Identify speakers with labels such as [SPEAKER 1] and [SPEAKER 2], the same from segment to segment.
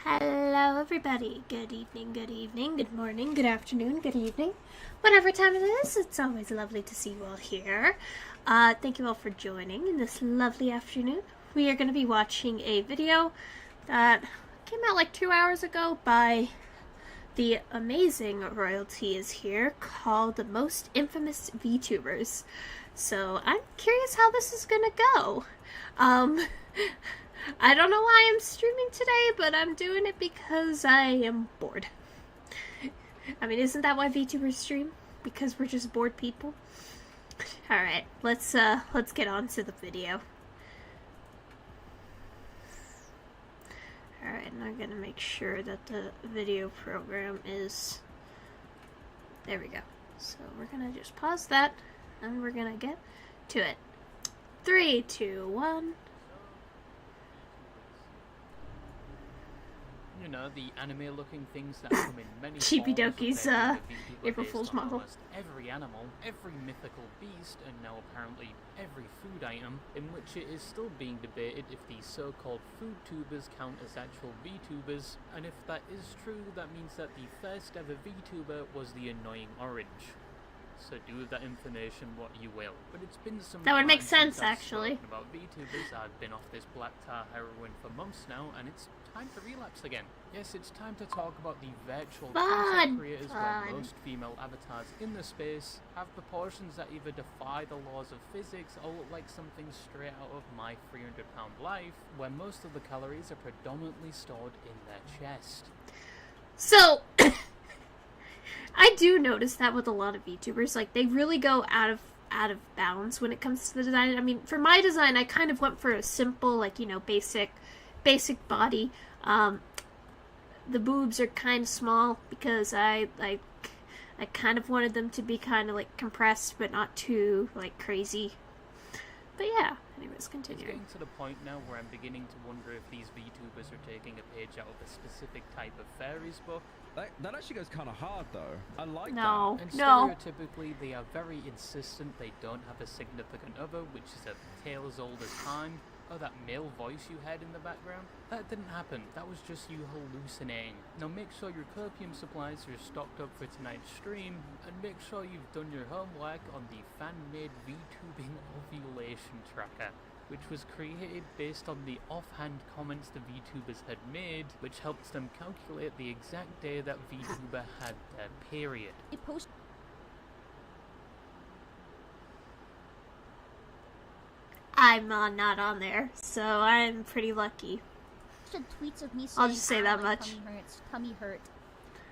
[SPEAKER 1] Hello everybody, good evening, good morning, good afternoon, good evening. Whatever time it is, it's always lovely to see you all here. Thank you all for joining in this lovely afternoon. We are going to be watching a video that came out like 2 hours ago by the amazing Royalty is here, called the Most Infamous VTubers. So I'm curious how this is going to go. I don't know why I'm streaming today, but I'm doing it because I am bored. I mean, isn't that why VTubers stream? Because we're just bored people? Alright, let's get on to the video. Alright, and I'm gonna make sure that the video program is... There we go. So we're gonna just pause that, and we're gonna get to it. 3, 2, 1...
[SPEAKER 2] You know, the anime-looking things that come in many
[SPEAKER 1] Cheapy
[SPEAKER 2] forms
[SPEAKER 1] Doki's April Fool's model.
[SPEAKER 2] Every animal, every mythical beast, and now apparently every food item, in which it is still being debated if these so-called food tubers count as actual VTubers, and if that is true, that means that the first ever VTuber was the annoying orange. So do with that information what you will. But it's been some
[SPEAKER 1] That would make
[SPEAKER 2] time
[SPEAKER 1] sense,
[SPEAKER 2] since I've
[SPEAKER 1] actually.
[SPEAKER 2] spoken about VTubers. I've been off this black tar heroin for months now, and it's time to relapse again. Yes, it's time to talk about the virtual content creators where most female avatars in the space have proportions that either defy the laws of physics or look like something straight out of My 300-Pound Life, where most of the calories are predominantly stored in their chest.
[SPEAKER 1] So, I do notice that with a lot of VTubers, like, they really go out of bounds when it comes to the design. I mean, for my design, I kind of went for a simple, like, you know, basic body. The boobs are kind of small because I kind of wanted them to be kind of like compressed, but not too like crazy. But yeah, anyways, continuing.
[SPEAKER 2] It's getting to the point now where I'm beginning to wonder if these VTubers are taking a page out of a specific type of fairies book.
[SPEAKER 3] That actually goes kind of hard though. I like
[SPEAKER 1] that.
[SPEAKER 2] And
[SPEAKER 1] no.
[SPEAKER 2] Stereotypically, they are very insistent they don't have a significant other, which is a tale as old as time. Oh, that male voice you had in the background? That didn't happen. That was just you hallucinating. Now make sure your copium supplies are stocked up for tonight's stream, and make sure you've done your homework on the fan-made VTubing ovulation tracker, which was created based on the offhand comments the VTubers had made, which helps them calculate the exact day that VTuber had their period.
[SPEAKER 1] I'm not on there, so I'm pretty lucky.
[SPEAKER 4] Tweets of me saying,
[SPEAKER 1] I'll just say that much.
[SPEAKER 4] Tummy hurt.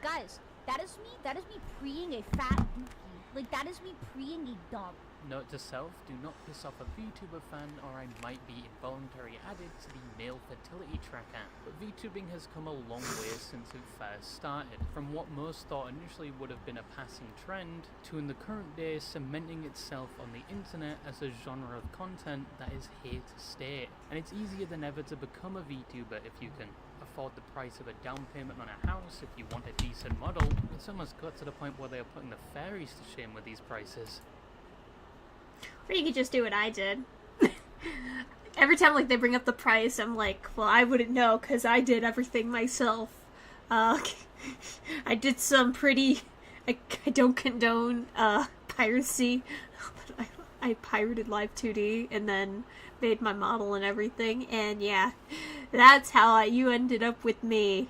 [SPEAKER 4] Guys, that is me preeing a fat dookie. Like, that is me preeing a dog.
[SPEAKER 2] Note to self, do not piss off a VTuber fan or I might be involuntarily added to the male fertility tracker. But VTubing has come a long way since it first started, from what most thought initially would have been a passing trend, to in the current day cementing itself on the internet as a genre of content that is here to stay. And it's easier than ever to become a VTuber if you can afford the price of a down payment on a house, if you want a decent model. It's almost got to the point where they are putting the fairies to shame with these prices.
[SPEAKER 1] Or you could just do what I did. Every time like they bring up the price, I'm like, well, I wouldn't know because I did everything myself. I did some pretty... I don't condone piracy, but I pirated Live 2D and then made my model and everything, and yeah, that's how you ended up with me.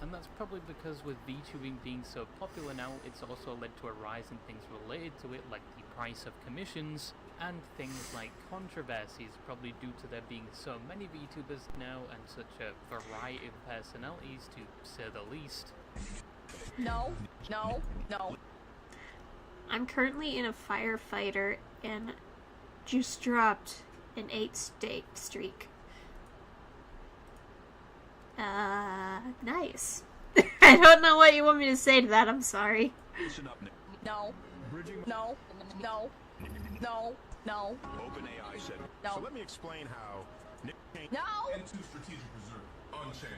[SPEAKER 2] And that's probably because with VTubing being so popular now, it's also led to a rise in things related to it, like the price of commissions, and things like controversies, probably due to there being so many VTubers now and such a variety of personalities, to say the least.
[SPEAKER 4] No.
[SPEAKER 1] I'm currently in a firefighter and just dropped an 8-state streak. Nice. I don't know what you want me to say to that, I'm sorry.
[SPEAKER 4] No.
[SPEAKER 5] OpenAI said.
[SPEAKER 4] No.
[SPEAKER 5] So let me explain how.
[SPEAKER 4] No!
[SPEAKER 5] Into strategic reserve. Unchained.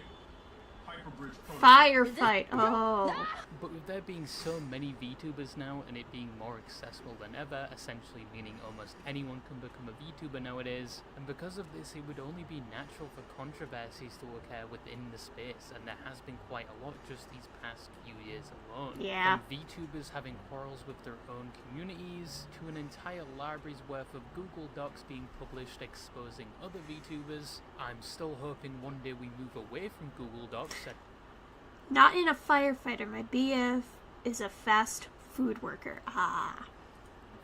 [SPEAKER 1] Firefight. Oh.
[SPEAKER 2] But with there being so many VTubers now, and it being more accessible than ever, essentially meaning almost anyone can become a VTuber nowadays, and because of this it would only be natural for controversies to occur within the space, and there has been quite a lot just these past few years alone.
[SPEAKER 1] Yeah.
[SPEAKER 2] From VTubers having quarrels with their own communities, to an entire library's worth of Google Docs being published exposing other VTubers. I'm still hoping one day we move away from Google Docs and
[SPEAKER 1] Not in a firefighter. My BF is a fast food worker. Ah.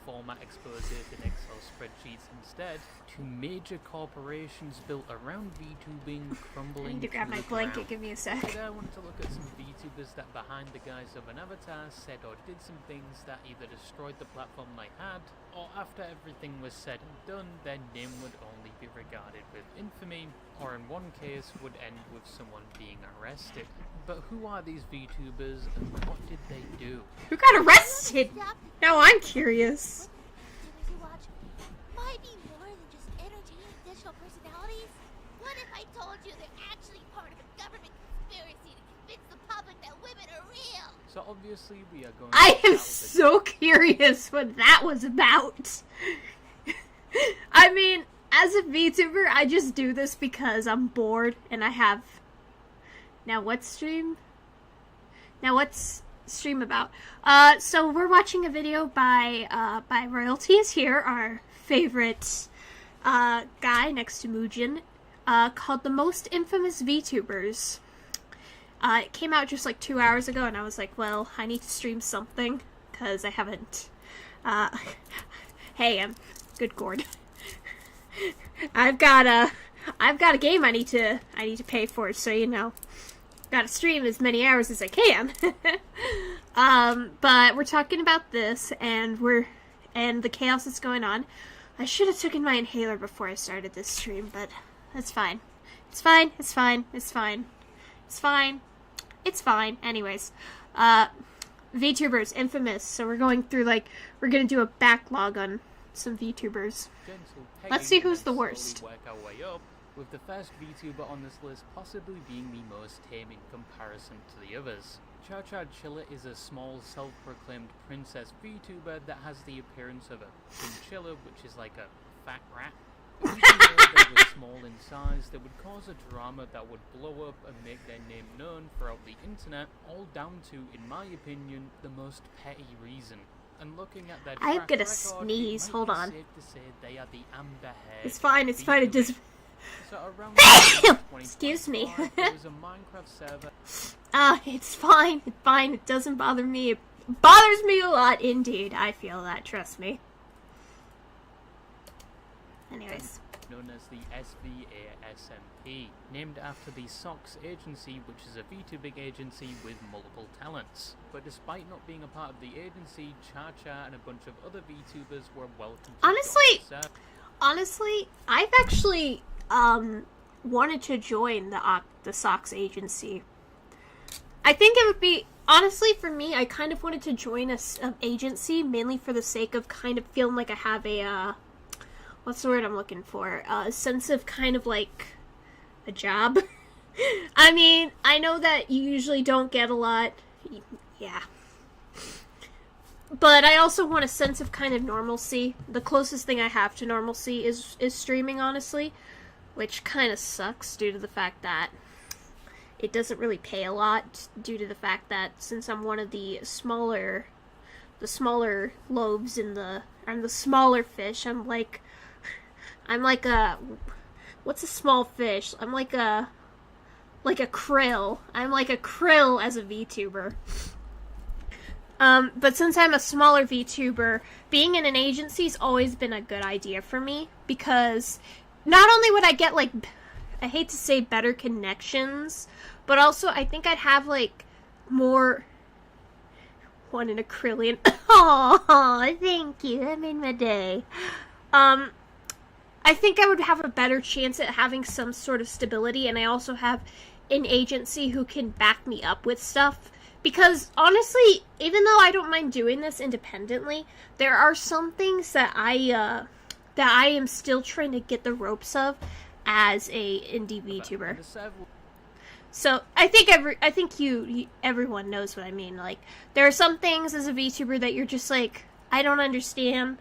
[SPEAKER 2] format exposures in Excel spreadsheets instead, to major corporations built around VTubing crumbling
[SPEAKER 1] I need to grab
[SPEAKER 2] to
[SPEAKER 1] my
[SPEAKER 2] the
[SPEAKER 1] blanket.
[SPEAKER 2] ground.
[SPEAKER 1] Give me a sec.
[SPEAKER 2] Today I wanted to look at some VTubers that behind the guise of an avatar said or did some things that either destroyed the platform they had, or after everything was said and done, their name would only be regarded with infamy, or in one case would end with someone being arrested. But who are these VTubers and what did they do?
[SPEAKER 1] Who got arrested? Now I'm curious.
[SPEAKER 5] YouTubers you watch might be more than just entertaining digital personalities. What if I told you they're actually part of a government conspiracy to convince the public that women are real?
[SPEAKER 2] So obviously we are going
[SPEAKER 1] I
[SPEAKER 2] to
[SPEAKER 1] am
[SPEAKER 2] start with
[SPEAKER 1] so curious what that was about. I mean, as a VTuber, I just do this because I'm bored and I have... Now what's stream about? So we're watching a video by Royalties here, our favorite guy next to Muujin, called the Most Infamous VTubers. It came out just like 2 hours ago, and I was like, well, I need to stream something, because I haven't, hey, good gourd. I've got a game I need to pay for, so you know, gotta stream as many hours as I can. But we're talking about this, and the chaos that's going on. I should have taken my inhaler before I started this stream, but that's fine. It's fine. It's fine. It's fine. It's fine. It's fine. Anyways, VTubers, infamous. So we're going through, we're gonna do a backlog on some VTubers.
[SPEAKER 2] gentle
[SPEAKER 1] Let's see
[SPEAKER 2] pegging
[SPEAKER 1] who's
[SPEAKER 2] and
[SPEAKER 1] the
[SPEAKER 2] then
[SPEAKER 1] worst.
[SPEAKER 2] slowly work our way up, with the first VTuber on this list possibly being the most tame in comparison to the others. Cha Chilla is a small, self-proclaimed princess VTuber that has the appearance of a chinchilla, which is like a fat rat. A VTuber that was small in size that would cause a drama that would blow up and make their name known throughout the internet, all down to, in my opinion, the most petty reason. And looking at their
[SPEAKER 1] I'm
[SPEAKER 2] track
[SPEAKER 1] gonna
[SPEAKER 2] record,
[SPEAKER 1] sneeze,
[SPEAKER 2] it might
[SPEAKER 1] hold
[SPEAKER 2] be
[SPEAKER 1] on.
[SPEAKER 2] safe to say they are the amber-haired
[SPEAKER 1] It's fine. It's fine. It just.
[SPEAKER 2] So around the
[SPEAKER 1] Excuse me.
[SPEAKER 2] 2025, there was a Minecraft server.
[SPEAKER 1] It's fine. It's fine. It doesn't bother me. It bothers me a lot, indeed. I feel that. Trust me. Anyways.
[SPEAKER 2] Known as the SVASMP, named after the SOX agency, which is a VTubing agency with multiple talents. But despite not being a part of the agency, Cha and a bunch of other VTubers were welcome to
[SPEAKER 1] Honestly-
[SPEAKER 2] join the server.
[SPEAKER 1] Honestly, I've actually wanted to join the SOX agency. I think it would be, honestly, for me, I kind of wanted to join an agency mainly for the sake of kind of feeling like I have a what's the word I'm looking for? A sense of kind of like a job. I mean, I know that you usually don't get a lot. Yeah. But I also want a sense of kind of normalcy. The closest thing I have to normalcy is streaming, honestly. Which kind of sucks due to the fact that it doesn't really pay a lot. Due to the fact that since I'm one of the smaller loaves I'm the smaller fish. I'm like a, what's a small fish? I'm like a krill. I'm like a krill as a VTuber. But since I'm a smaller VTuber, being in an agency's always been a good idea for me, because not only would I get, I hate to say better connections, but also I think I'd have, more... 1 in a trillion. Oh, thank you. That made my day. I think I would have a better chance at having some sort of stability, and I also have an agency who can back me up with stuff. Because, honestly, even though I don't mind doing this independently, there are some things that I am still trying to get the ropes of as a indie VTuber. So I think everyone knows what I mean. Like, there are some things as a VTuber that you're just like, I don't understand.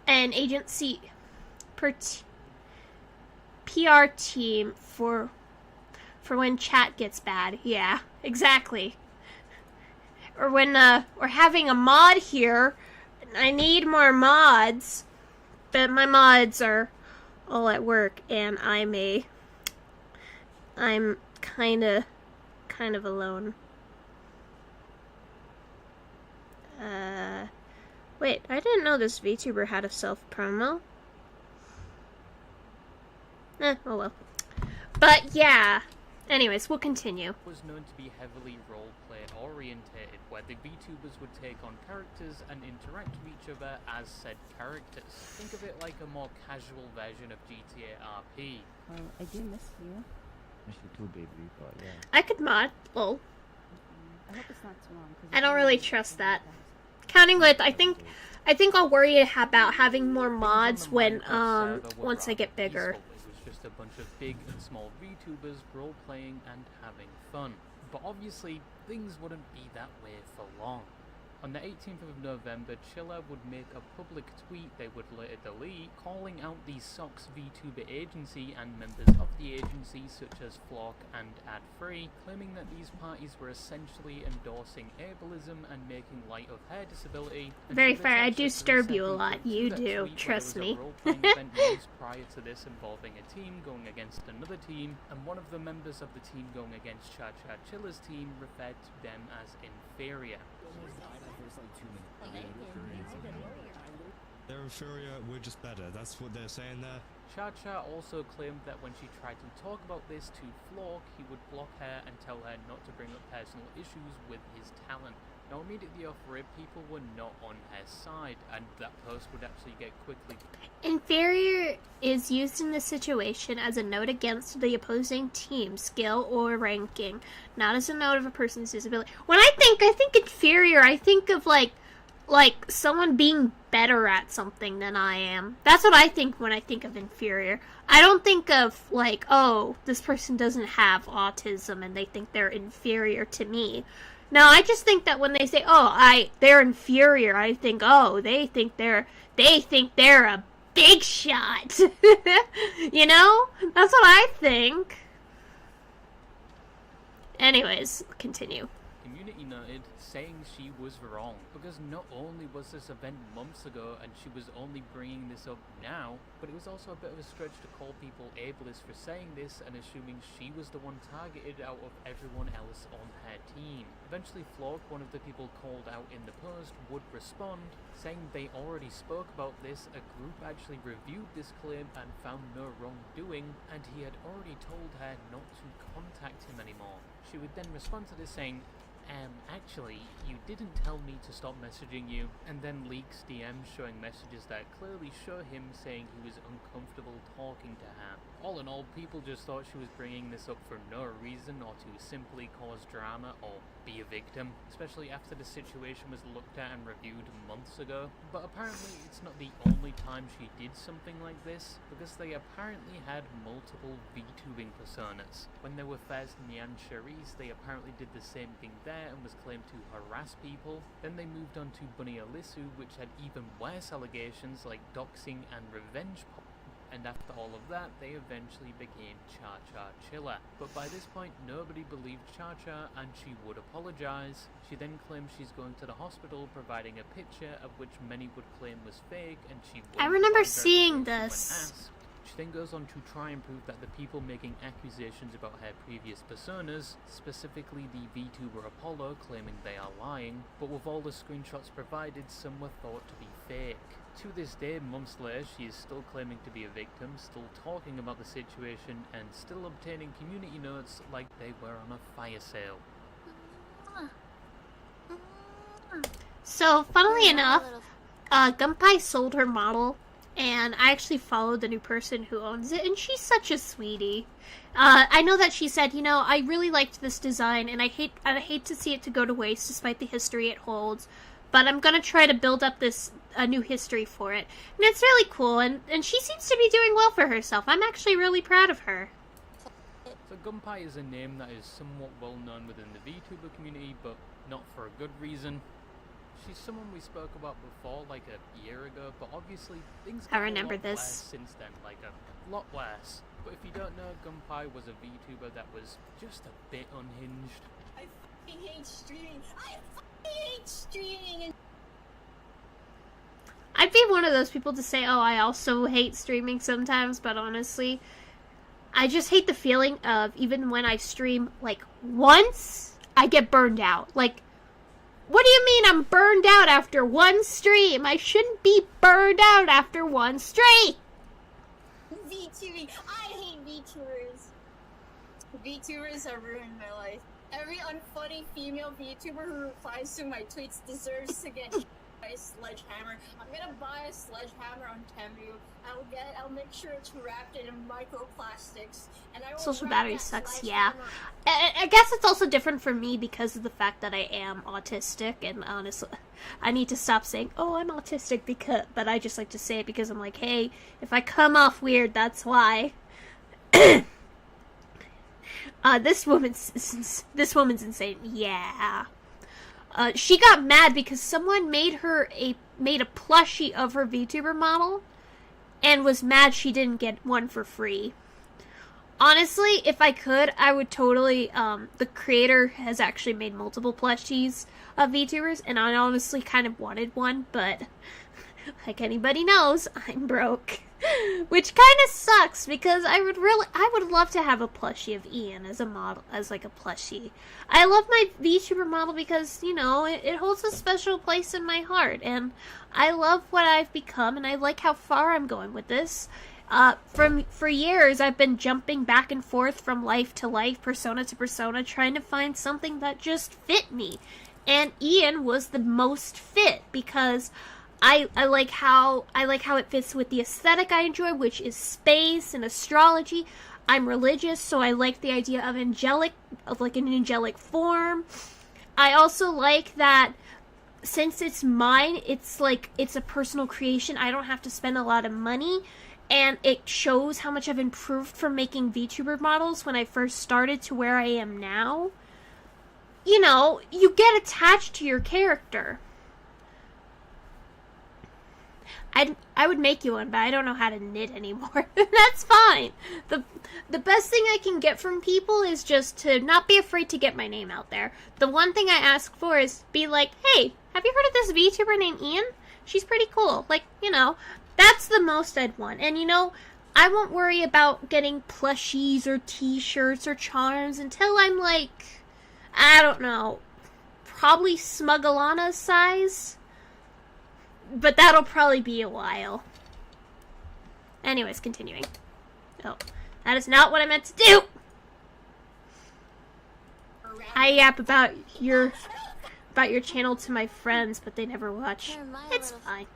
[SPEAKER 1] An agency, PR team for when chat gets bad. Yeah, exactly. Or when we're having a mod here, I need more mods, but my mods are all at work, and I'm kind of alone. Wait, I didn't know this VTuber had a self-promo. Oh well. But yeah. Anyways, we'll continue.
[SPEAKER 2] Was known to be heavily roleplay orientated, where the VTubers would take on characters and interact with each other as said characters. Think of it like a more casual version of GTA RP.
[SPEAKER 6] Well, I do miss you.
[SPEAKER 7] Miss you too, baby, but yeah.
[SPEAKER 1] I could mod. Lol.
[SPEAKER 6] I hope it's not too long.
[SPEAKER 1] I don't really trust that. Counting with, I think I'll worry about having more mods when once I get bigger.
[SPEAKER 2] It was just a bunch of big and small VTubers role-playing and having fun. But obviously, things wouldn't be that way for long. On the 18th of November, Chilla would make a public tweet they would later delete, calling out the SOX VTuber agency and members of the agency such as Flock and Ad3, claiming that these parties were essentially endorsing ableism and making light of her disability.
[SPEAKER 1] Very fair, I do disturb you a lot. You do, trust me.
[SPEAKER 2] Prior to this involving a team going against another team, and one of the members of the team going against Cha-Cha Chilla's team referred to them as inferior.
[SPEAKER 8] They're inferior, we're just better. That's what they're saying there.
[SPEAKER 2] Cha-Cha also claimed that when she tried to talk about this to Flock, he would block her and tell her not to bring up personal issues with his talent. Now immediately off rip, people were not on her side, and that post would actually get quickly...
[SPEAKER 1] Inferior is used in this situation as a note against the opposing team's skill or ranking, not as a note of a person's disability. When I think inferior, I think of like someone being better at something than I am. That's what I think when I think of inferior. I don't think of like, oh, this person doesn't have autism and they think they're inferior to me. No, I just think that when they say, oh, they're inferior, I think, oh, they think they're a big shot. You know? That's what I think. Anyways, continue.
[SPEAKER 2] Community noted, saying she was wrong, because not only was this event months ago and she was only bringing this up now, but it was also a bit of a stretch to call people ableist for saying this and assuming she was the one targeted out of everyone else on her team. Eventually Flock, one of the people called out in the post, would respond, saying they already spoke about this, a group actually reviewed this claim and found no wrongdoing, and he had already told her not to contact him anymore. She would then respond to this saying, actually, you didn't tell me to stop messaging you, and then leaks DMs showing messages that clearly show him saying he was uncomfortable talking to her. All in all, people just thought she was bringing this up for no reason or to simply cause drama or be a victim, especially after the situation was looked at and reviewed months ago. But apparently it's not the only time she did something like this, because they apparently had multiple VTubing personas. When they were first Nyan Cherise, they apparently did the same thing there and was claimed to harass people. Then they moved on to Bunny Alisu, which had even worse allegations like doxing and revenge porn. And after all of that, they eventually became Cha-Cha Chilla. But by this point, nobody believed Cha-Cha, and she would apologize. She then claimed she's going to the hospital, providing a picture of which many would claim was fake, and she would...
[SPEAKER 1] I remember seeing this.
[SPEAKER 2] She then goes on to try and prove that the people making accusations about her previous personas, specifically the VTuber Apollo, claiming they are lying, but with all the screenshots provided, some were thought to be fake. To this day, months later, she is still claiming to be a victim, still talking about the situation, and still obtaining community notes like they were on a fire sale.
[SPEAKER 1] So, funnily enough, Gunpei sold her model, and I actually followed the new person who owns it, and she's such a sweetie. I know that she said, you know, I really liked this design, and I hate to see it to go to waste despite the history it holds, but I'm gonna try to build up a new history for it. And it's really cool, and she seems to be doing well for herself. I'm actually really proud of her.
[SPEAKER 2] So Gunpei is a name that is somewhat well known within the VTuber community, but not for a good reason. She's someone we spoke about before, like a year ago, but obviously things got
[SPEAKER 1] I remember
[SPEAKER 2] a lot
[SPEAKER 1] this.
[SPEAKER 2] worse since then, like a lot worse. But if you don't know, Gunpei was a VTuber that was just a bit unhinged.
[SPEAKER 9] I fucking hate streaming. I fucking hate streaming. And
[SPEAKER 1] I'd be one of those people to say, oh, I also hate streaming sometimes, but honestly, I just hate the feeling of even when I stream, like, once, I get burned out. Like, what do you mean I'm burned out after one stream? I shouldn't be burned out after one stream!
[SPEAKER 9] VTubing. I hate VTubers. VTubers have ruined my life. Every unfunny female VTuber who replies to my tweets deserves to get by a sledgehammer. I'm gonna buy a sledgehammer on Temu. I'll make sure it's wrapped in microplastics, and I will
[SPEAKER 1] Social
[SPEAKER 9] wrap
[SPEAKER 1] battery
[SPEAKER 9] that
[SPEAKER 1] sucks, yeah.
[SPEAKER 9] sledgehammer-
[SPEAKER 1] I guess it's also different for me because of the fact that I am autistic, and honestly, I need to stop saying, oh, I'm autistic, but I just like to say it because I'm like, hey, if I come off weird, that's why. This woman's insane. Yeah. She got mad because someone made a plushie of her VTuber model and was mad she didn't get one for free. Honestly, if I could, I would totally, the creator has actually made multiple plushies of VTubers, and I honestly kind of wanted one, but like anybody knows, I'm broke. Which kind of sucks, because I would love to have a plushie of Ian as a model, as like a plushie. I love my VTuber model because, you know, it holds a special place in my heart, and I love what I've become, and I like how far I'm going with this. For years, I've been jumping back and forth from life to life, persona to persona, trying to find something that just fit me. And Ian was the most fit, because I like how it fits with the aesthetic I enjoy, which is space and astrology. I'm religious, so I like the idea of an angelic form. I also like that since it's mine, it's a personal creation. I don't have to spend a lot of money, and it shows how much I've improved from making VTuber models when I first started to where I am now. You know, you get attached to your character. I would make you one, but I don't know how to knit anymore. That's fine. The best thing I can get from people is just to not be afraid to get my name out there. The one thing I ask for is be like, hey, have you heard of this VTuber named Ian? She's pretty cool. Like, you know, that's the most I'd want. And, you know, I won't worry about getting plushies or t-shirts or charms until I'm like, I don't know, probably Smuggalana's size. But that'll probably be a while. Anyways, continuing. Oh, that is not what I meant to do! I yap about your channel to my friends, but they never watch. It's fine.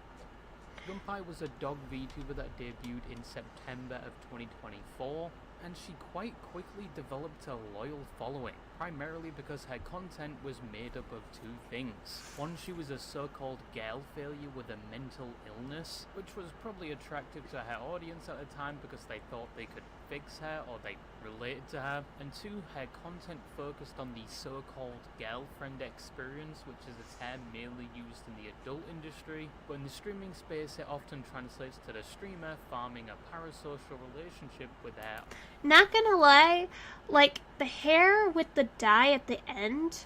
[SPEAKER 2] Gunpei was a dog VTuber that debuted in September of 2024, and she quite quickly developed a loyal following, primarily because her content was made up of two things. One, she was a so-called girl failure with a mental illness, which was probably attractive to her audience at the time because they thought they could fix her or they related to her. And two, her content focused on the so-called girlfriend experience, which is a term mainly used in the adult industry, but in the streaming space it often translates to the streamer farming a parasocial relationship with her.
[SPEAKER 1] Not gonna lie, like, the hair with the dye at the end.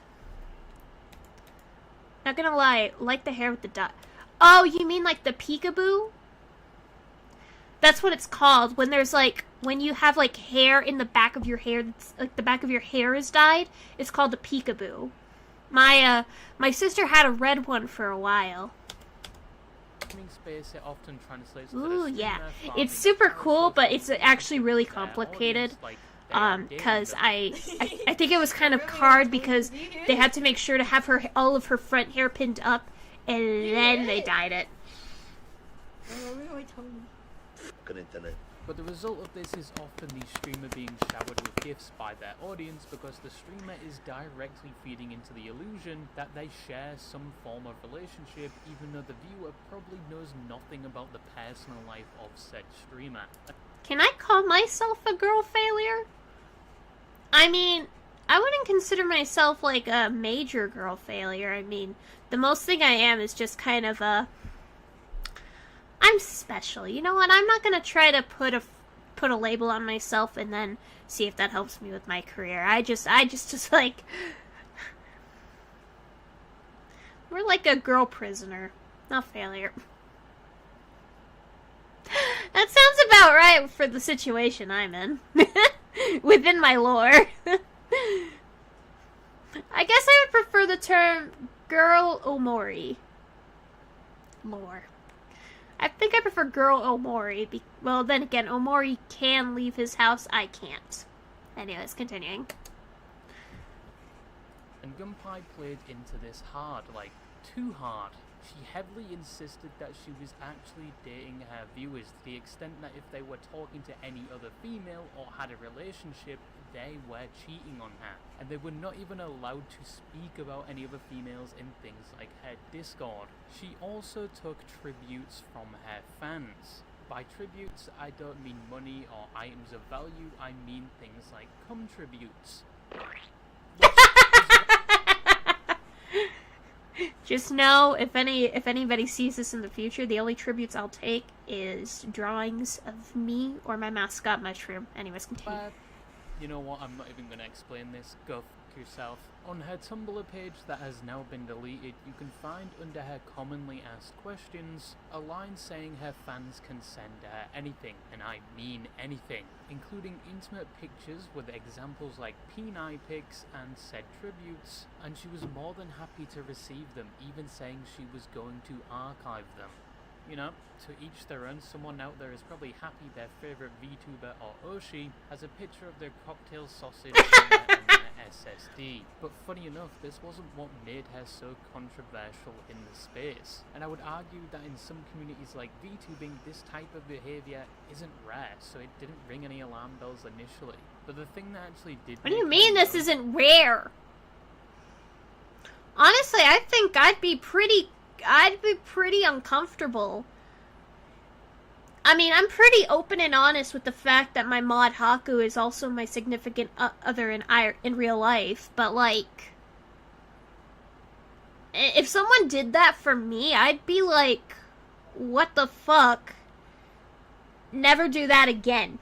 [SPEAKER 1] Not gonna lie, like the hair with the dye. Oh, you mean like the peekaboo? That's what it's called. When there's like, when you have like hair in the back of your hair, that's, like the back of your hair is dyed, it's called a peekaboo. My sister had a red one for a while.
[SPEAKER 2] Space, it often translates to
[SPEAKER 1] ooh, yeah. It's super cool, but it's actually really complicated. Cause I think it was kind of hard because they had to make sure to have all of her front hair pinned up, and then they dyed it.
[SPEAKER 2] But the result of this is often the streamer being showered with gifts by their audience because the streamer is directly feeding into the illusion that they share some form of relationship, even though the viewer probably knows nothing about the personal life of said streamer.
[SPEAKER 1] Can I call myself a girl failure? I mean, I wouldn't consider myself like a major girl failure. I mean, the most thing I am is just kind of a... I'm special. You know what? I'm not gonna try to put a label on myself and then see if that helps me with my career. I just like... We're like a girl prisoner, not failure. That sounds about right for the situation I'm in. Within my lore. I guess I would prefer the term girl omori. Lore. I think I prefer girl omori. Well, then again, Omori can leave his house. I can't. Anyways, continuing.
[SPEAKER 2] And Gunpei played into this hard, like, too hard. She heavily insisted that she was actually dating her viewers to the extent that if they were talking to any other female or had a relationship, they were cheating on her. And they were not even allowed to speak about any other females in things like her Discord. She also took tributes from her fans. By tributes, I don't mean money or items of value, I mean things like cum tributes.
[SPEAKER 1] Just know, if anybody sees this in the future, the only tributes I'll take is drawings of me or my mascot Mushroom. Anyways, continue.
[SPEAKER 2] But, you know what, I'm not even going to explain this. Go f*** yourself. On her Tumblr page that has now been deleted, you can find under her commonly asked questions, a line saying her fans can send her anything, and I mean anything, including intimate pictures with examples like peni pics and said tributes, and she was more than happy to receive them, even saying she was going to archive them. You know, to each their own. Someone out there is probably happy their favourite VTuber or Oshi has a picture of their cocktail sausage on their SSD. But funny enough, this wasn't what made her so controversial in the space. And I would argue that in some communities like VTubing, this type of behaviour isn't rare, so it didn't ring any alarm bells initially. But the thing that actually did...
[SPEAKER 1] What do you mean this isn't rare? Honestly, I think I'd be pretty uncomfortable. I mean, I'm pretty open and honest with the fact that my mod Haku is also my significant other in real life, but like, if someone did that for me, I'd be like, what the fuck? Never do that again.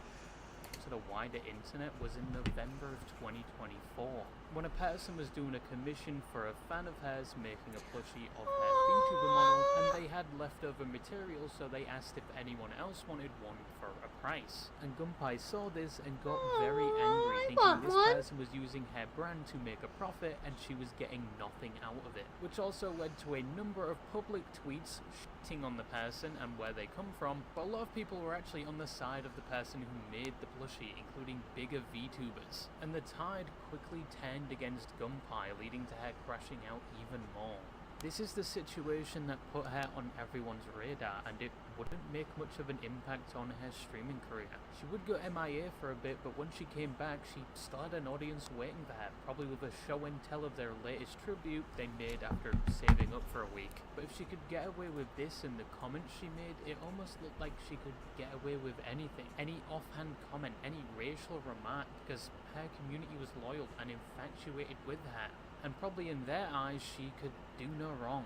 [SPEAKER 2] To the wider internet was in November of 2024. When a person was doing a commission for a fan of hers making a plushie of her VTuber model, and they had leftover material, so they asked if anyone else wanted one for a price. And Gunpei saw this and got very angry, thinking this person was using her brand to make a profit, and she was getting nothing out of it. Which also led to a number of public tweets shitting on the person and where they come from, but a lot of people were actually on the side of the person who made the plushie, including bigger VTubers. And the tide quickly turned against Gunpei, leading to her crashing out even more. This is the situation that put her on everyone's radar, and it wouldn't make much of an impact on her streaming career. She would go MIA for a bit, but when she came back, she still had an audience waiting for her, probably with a show and tell of their latest tribute they made after saving up for a week. But if she could get away with this and the comments she made, it almost looked like she could get away with anything. Any offhand comment, any racial remark, because her community was loyal and infatuated with her. And probably in their eyes, she could do no wrong.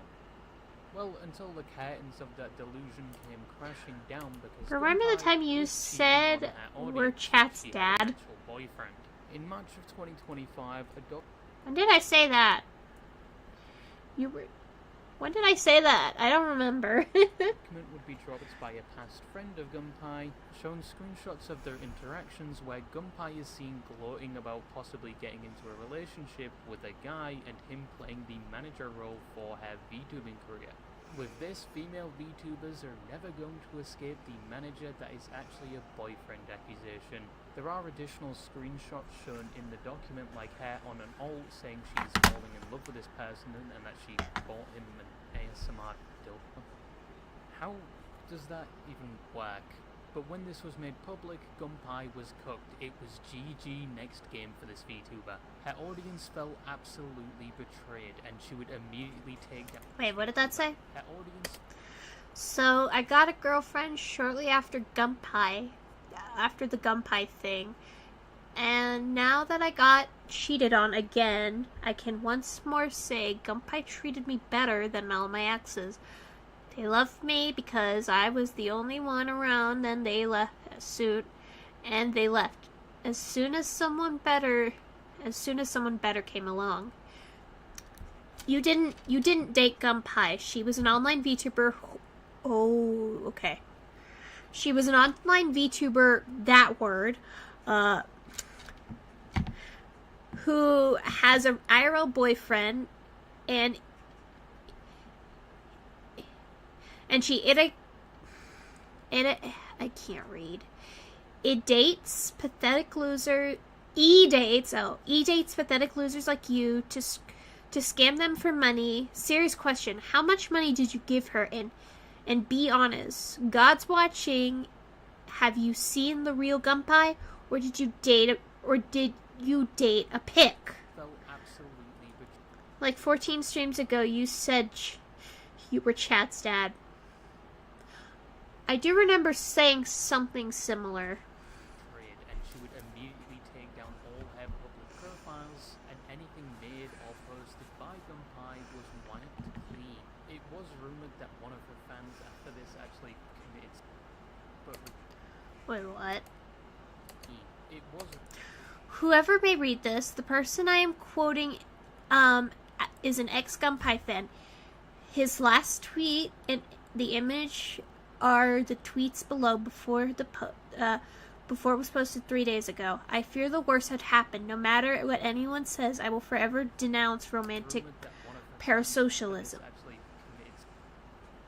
[SPEAKER 2] Well, until the curtains of that delusion came crashing down because...
[SPEAKER 1] Remember the time you said we're Chat's dad?
[SPEAKER 2] Boyfriend. In March of 2025,
[SPEAKER 1] when did I say that? When did I say that? I don't remember.
[SPEAKER 2] document would be dropped by a past friend of Gunpei, showing screenshots of their interactions where Gunpei is seen gloating about possibly getting into a relationship with a guy and him playing the manager role for her VTubing career. With this, female VTubers are never going to escape the manager that is actually a boyfriend accusation. There are additional screenshots shown in the document, like her on an alt saying she's falling in love with this person and that she bought him an ASMR dildo. How does that even work? But when this was made public, Gunpei was cooked. It was GG next game for this VTuber. Her audience felt absolutely betrayed, and she would immediately take down...
[SPEAKER 1] Wait, what did that say?
[SPEAKER 2] Her audience...
[SPEAKER 1] So, I got a girlfriend shortly after Gunpei, after the Gunpei thing, And now that I got cheated on again, I can once more say Gunpei treated me better than all my exes. They loved me because I was the only one around, and they left and they left as soon as someone better came along. You didn't date Gunpei. She was an online VTuber. Oh, okay. She was an online VTuber, that word, who has an IRL boyfriend, and she I can't read. It dates pathetic loser. E-dates pathetic losers like you to scam them for money. Serious question: how much money did you give her? And be honest. God's watching. Have you seen the real Gunpei, or did you date a pic?
[SPEAKER 2] Felt absolutely
[SPEAKER 1] Like 14 streams ago, you said you were Chad's dad. I do remember saying something similar.
[SPEAKER 2] betrayed, and she would immediately take down all her public profiles, and anything made or posted by Gunpei was wiped clean. It was rumored that one of her fans after this actually committed, but
[SPEAKER 1] Wait, what?
[SPEAKER 2] it was
[SPEAKER 1] Whoever may read this, the person I am quoting is an ex-Gunpei fan. His last tweet and the image are the tweets below before it was posted 3 days ago. I fear the worst had happened. No matter what anyone says, I will forever denounce romantic
[SPEAKER 2] rumored that one of her
[SPEAKER 1] parasocialism.
[SPEAKER 2] fans actually committed,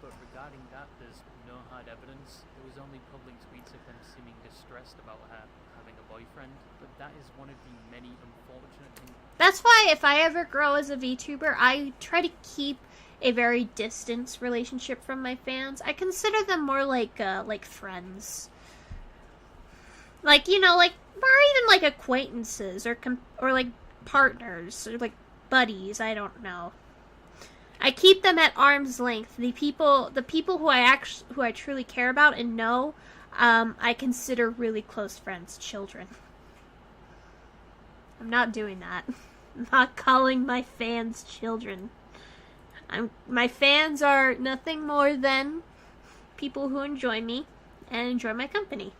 [SPEAKER 2] but regarding that, there's no hard evidence. There was only public tweets of them seeming distressed about her having a boyfriend, but that is one of the many unfortunate things.
[SPEAKER 1] That's why if I ever grow as a VTuber, I try to keep a very distant relationship from my fans. I consider them more like friends. Like, or even like acquaintances or like partners or like buddies, I don't know. I keep them at arm's length. The people who I truly care about and know, I consider really close friends, children. I'm not doing that. I'm not calling my fans children. My fans are nothing more than people who enjoy me and enjoy my company.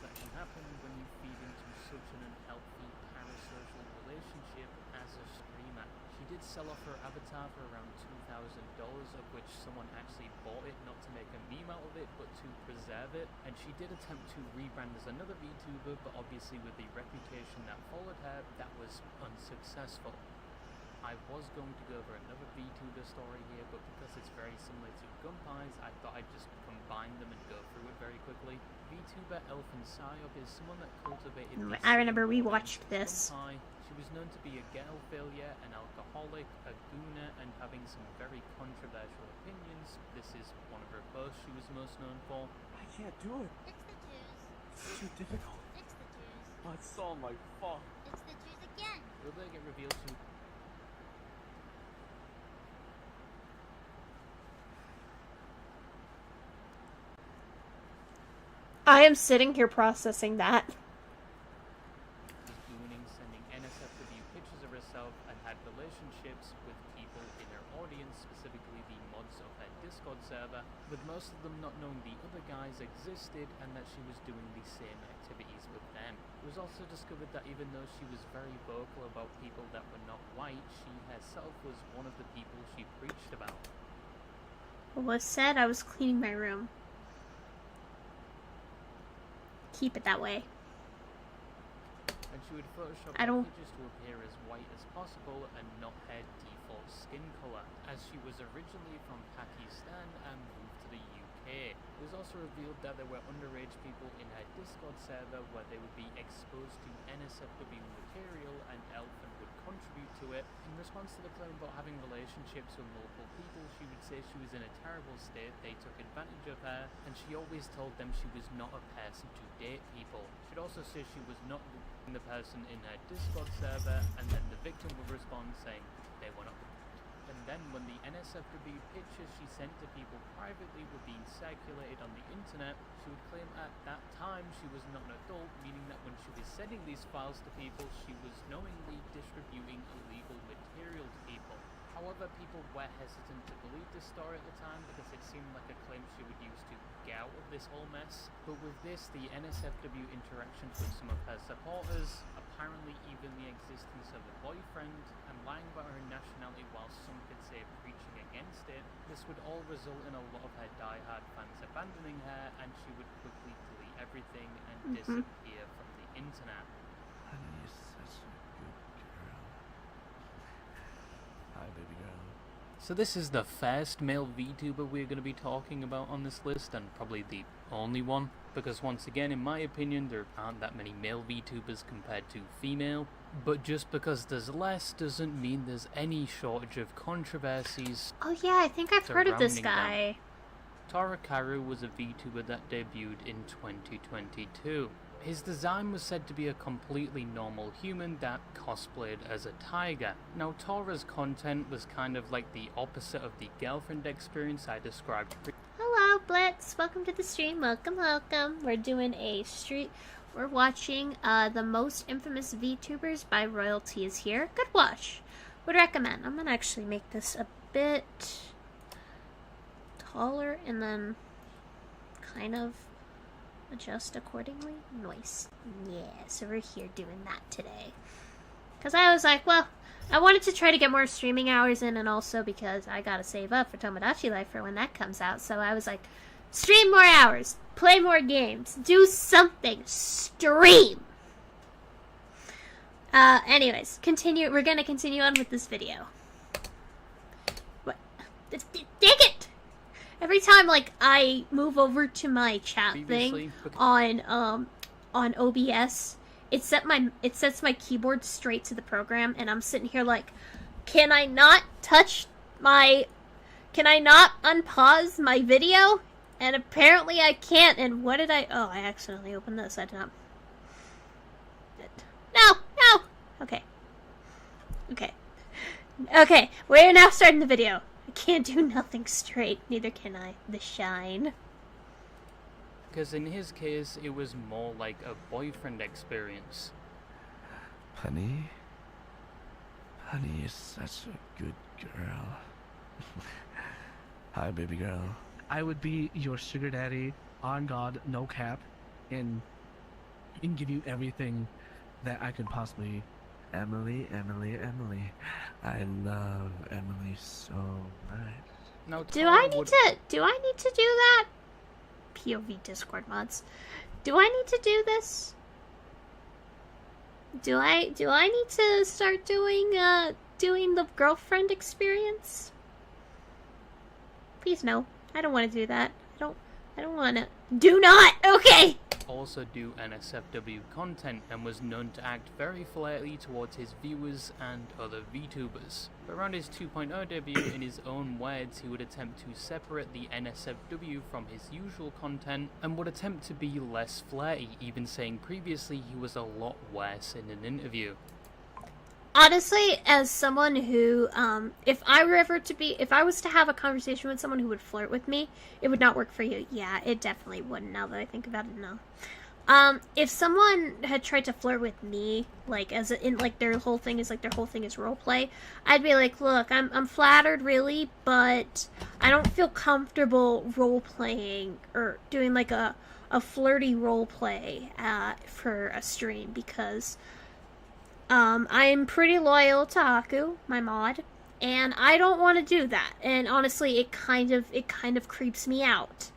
[SPEAKER 2] That can happen when you feed into such an unhealthy parasocial relationship as a streamer. She did sell off her avatar for around $2,000, of which someone actually bought it, not to make a meme out of it, but to preserve it. And she did attempt to rebrand as another VTuber, but obviously with the reputation that followed her, that was unsuccessful. I was going to go over another VTuber story here, but because it's very similar to Gunpei's, I thought I'd just combine them and go through it very quickly. VTuber Elfin Psyop is someone that cultivated the
[SPEAKER 1] I remember we
[SPEAKER 2] same
[SPEAKER 1] watched
[SPEAKER 2] audience as
[SPEAKER 1] this.
[SPEAKER 2] Gunpei. She was known to be a girl failure, an alcoholic, a gooner, and having some very controversial opinions. This is one of her posts she was most known for.
[SPEAKER 10] I can't do it.
[SPEAKER 5] It's the Jews.
[SPEAKER 10] It's too difficult.
[SPEAKER 5] It's the Jews.
[SPEAKER 10] Oh, it's all my fault.
[SPEAKER 5] It's the Jews again.
[SPEAKER 2] Will they get revealed to
[SPEAKER 1] I am sitting here processing that.
[SPEAKER 2] was gooning, sending NSFW pictures of herself, and had relationships with people in her audience, specifically the mods of her Discord server, with most of them not knowing the other guys existed and that she was doing the same activities with them. It was also discovered that even though she was very vocal about people that were not white, she herself was one of the people she preached about.
[SPEAKER 1] What was said, I was cleaning my room. Keep it that way.
[SPEAKER 2] And she would Photoshop
[SPEAKER 1] I don't-
[SPEAKER 2] images to appear as white as possible and not her default skin color, as she was originally from Pakistan and moved to the UK. It was also revealed that there were underage people in her Discord server where they would be exposed to NSFW material and Elfin would contribute to it. In response to the claim about having relationships with multiple people, she would say she was in a terrible state, they took advantage of her, and she always told them she was not a person to date people. She'd also say she was not the person in her Discord server, and then the victim would respond saying they were not. And then when the NSFW pictures she sent to people privately were being circulated on the internet, she would claim at that time she was not an adult, meaning that when she was sending these files to people, she was knowingly distributing illegal material to people. However, people were hesitant to believe this story at the time because it seemed like a claim she would use to get out of this whole mess. But with this, the NSFW interactions with some of her supporters, apparently even the existence of a boyfriend, and lying about her nationality while some could say preaching against it, this would all result in a lot of her die-hard fans abandoning her, and she would quickly delete everything and disappear from the internet.
[SPEAKER 3] Honey, you're such a good girl. Hi, baby girl.
[SPEAKER 2] So this is the first male VTuber we're going to be talking about on this list, and probably the only one, because once again, in my opinion, there aren't that many male VTubers compared to female. But just because there's less doesn't mean there's any shortage of controversies.
[SPEAKER 1] Oh yeah, I think I've heard of this guy.
[SPEAKER 2] Torakaru was a VTuber that debuted in 2022. His design was said to be a completely normal human that cosplayed as a tiger. Now, Tora's content was kind of like the opposite of the girlfriend experience I described previously.
[SPEAKER 1] Hello, Blitz. Welcome to the stream. Welcome, welcome. We're doing a street. We're watching the Most Infamous VTubers by Royalty is here. Good watch. Would recommend. I'm gonna actually make this a bit taller and then kind of adjust accordingly. Nice. Yeah, so we're here doing that today. Because I was like, well, I wanted to try to get more streaming hours in, and also because I gotta save up for Tomodachi Life for when that comes out. So I was like, stream more hours, play more games, do something, stream! Anyways, continue. We're gonna continue on with this video. What? Dang it! Every time, like, I move over to my chat thing on OBS, it sets my keyboard straight to the program, and I'm sitting here like, can I not unpause my video? And apparently I can't, and what did I... Oh, I accidentally opened this. I did not... No! Okay. Okay, we're now starting the video. I can't do nothing straight, neither can I. The shine.
[SPEAKER 2] Because in his case, it was more like a boyfriend experience.
[SPEAKER 3] Honey, you're such a good girl. Hi, baby girl.
[SPEAKER 11] I would be your sugar daddy, on God, no cap, and give you everything that I could possibly. Emily. I love Emily so much.
[SPEAKER 2] Now,
[SPEAKER 1] do I need to do that? POV Discord mods. Do I need to do this? Do I need to start doing the girlfriend experience? Please no. I don't want to do that. I don't want to. Do not! Okay!
[SPEAKER 2] Also do NSFW content and was known to act very flirty towards his viewers and other VTubers. But around his 2.0 debut, in his own words, he would attempt to separate the NSFW from his usual content and would attempt to be less flirty, even saying previously he was a lot worse in an interview.
[SPEAKER 1] Honestly, as someone who, if I was to have a conversation with someone who would flirt with me, it would not work for you. Yeah, it definitely wouldn't, now that I think about it, no. If someone had tried to flirt with me, like, their whole thing is roleplay, I'd be like, look, I'm flattered, really, but I don't feel comfortable roleplaying, or doing, like, a flirty roleplay, for a stream, because... I'm pretty loyal to Haku, my mod, and I don't want to do that. And honestly, it kind of creeps me out.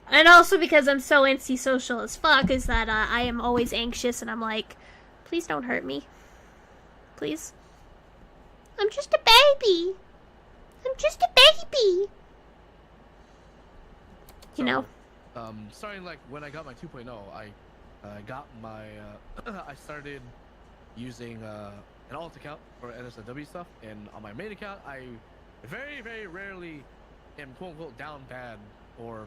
[SPEAKER 1] And also because I'm so antisocial as fuck, is that I am always anxious, and I'm like, please don't hurt me. Please. I'm just a baby. You know?
[SPEAKER 11] Starting like when I got my 2.0, I got my I started using an alt account for NSFW stuff, and on my main account, I very, very rarely am quote-unquote down bad or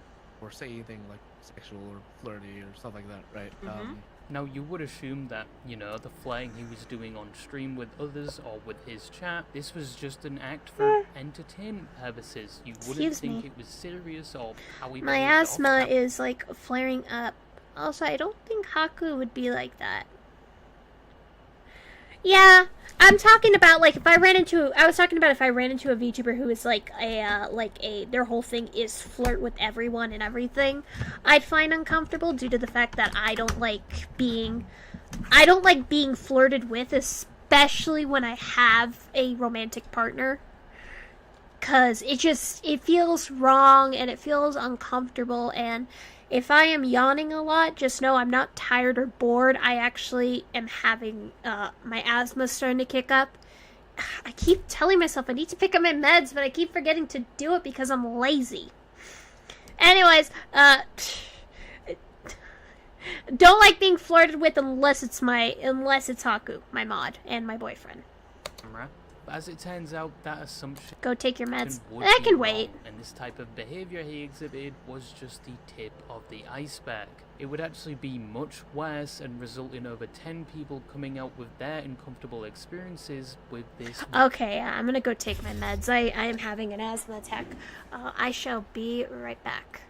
[SPEAKER 11] say anything like sexual or flirty or stuff like that, right?
[SPEAKER 2] Now, you would assume that, you know, the flirting he was doing on stream with others or with his chat, this was just an act for entertainment purposes. You wouldn't
[SPEAKER 1] Excuse
[SPEAKER 2] think
[SPEAKER 1] me.
[SPEAKER 2] it was serious or how he
[SPEAKER 1] My
[SPEAKER 2] behaved off
[SPEAKER 1] asthma
[SPEAKER 2] camera.
[SPEAKER 1] is like flaring up. Also, I don't think Haku would be like that. Yeah, I'm talking about like if I ran into. I was talking about if I ran into a VTuber who is like their whole thing is flirt with everyone and everything, I'd find uncomfortable due to the fact that I don't like being flirted with, especially when I have a romantic partner. Cause it feels wrong and it feels uncomfortable, and if I am yawning a lot, just know I'm not tired or bored. I actually am having my asthma starting to kick up. I keep telling myself I need to pick up my meds, but I keep forgetting to do it because I'm lazy. Anyways, don't like being flirted with unless it's Haku, my mod, and my boyfriend.
[SPEAKER 2] But as it turns out, that assumption
[SPEAKER 1] Go take your meds.
[SPEAKER 2] would
[SPEAKER 1] I
[SPEAKER 2] be
[SPEAKER 1] can wait.
[SPEAKER 2] wrong, and this type of behaviour he exhibited was just the tip of the iceberg. It would actually be much worse and result in over 10 people coming out with their uncomfortable experiences with this.
[SPEAKER 1] Okay, I'm gonna go take my meds. I am having an asthma attack. I shall be right back.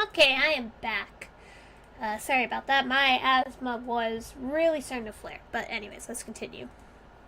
[SPEAKER 1] Okay, I am back. Sorry about that. My asthma was really starting to flare. But anyways, let's continue.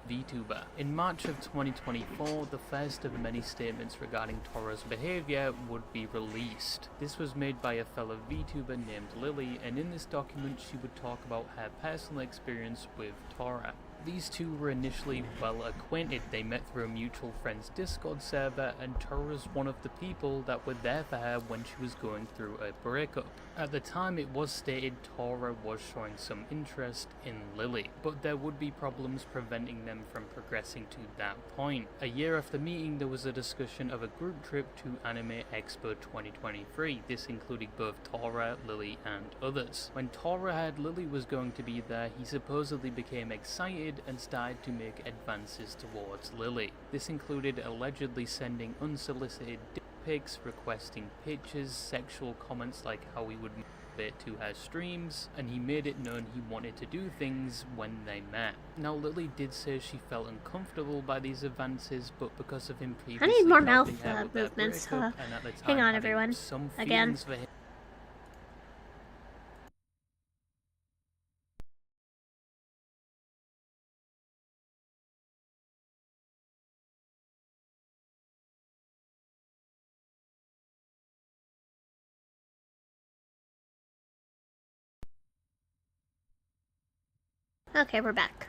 [SPEAKER 2] VTuber. In March of 2024, the first of many statements regarding Tora's behaviour would be released. This was made by a fellow VTuber named Lily, and in this document she would talk about her personal experience with Tora. These two were initially well acquainted. They met through a mutual friend's Discord server, and Tora was one of the people that were there for her when she was going through a breakup. At the time, it was stated Tora was showing some interest in Lily, but there would be problems preventing them from progressing to that point. A year after meeting, there was a discussion of a group trip to Anime Expo 2023. This included both Tora, Lily, and others. When Tora heard Lily was going to be there, he supposedly became excited and started to make advances towards Lily. This included allegedly sending unsolicited dick pics, requesting pictures, sexual comments like how he would masturbate to her streams, and he made it known he wanted to do things when they met. Now, Lily did say she felt uncomfortable by these advances, but because of him previously
[SPEAKER 1] I need more
[SPEAKER 2] helping
[SPEAKER 1] mouth
[SPEAKER 2] her with their
[SPEAKER 1] movements.
[SPEAKER 2] breakup, and at the time
[SPEAKER 1] Hang on,
[SPEAKER 2] having
[SPEAKER 1] everyone.
[SPEAKER 2] some
[SPEAKER 1] Again.
[SPEAKER 2] feelings for him,
[SPEAKER 1] Okay, we're back.